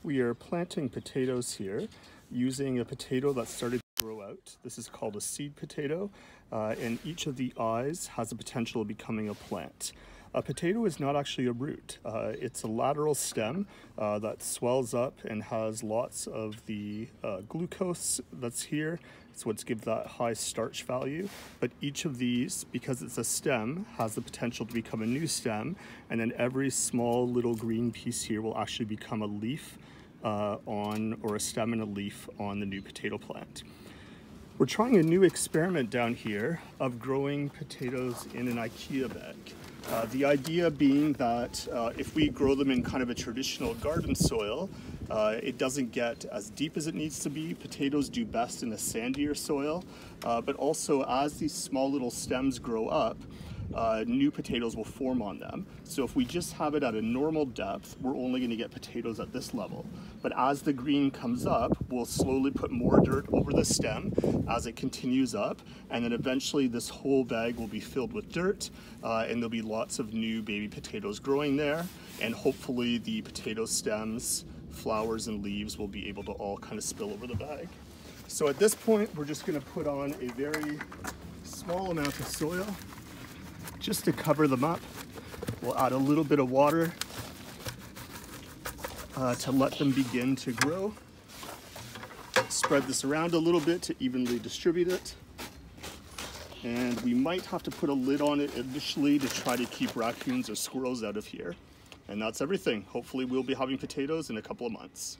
We are planting potatoes here using a potato that started to grow out. This is called a seed potato, and each of the eyes has the potential of becoming a plant. A potato is not actually a root. It's a lateral stem that swells up and has lots of the glucose that's here. It's what's gives that high starch value. But each of these, because it's a stem, has the potential to become a new stem, and then every small little green piece here will actually become a leaf or a stem and a leaf on the new potato plant. We're trying a new experiment down here of growing potatoes in an Ikea bag. The idea being that if we grow them in kind of a traditional garden soil, it doesn't get as deep as it needs to be. Potatoes do best in a sandier soil, but also as these small little stems grow up, new potatoes will form on them. So if we just have it at a normal depth, we're only going to get potatoes at this level. But as the green comes up, we'll slowly put more dirt over the stem as it continues up, and then eventually this whole bag will be filled with dirt, and there'll be lots of new baby potatoes growing there, and hopefully the potato stems, flowers, and leaves will be able to all kind of spill over the bag. So at this point, we're just going to put on a very small amount of soil just to cover them up. We'll add a little bit of water to let them begin to grow. Spread this around a little bit to evenly distribute it. And we might have to put a lid on it initially to try to keep raccoons or squirrels out of here. And that's everything. Hopefully we'll be having potatoes in a couple of months.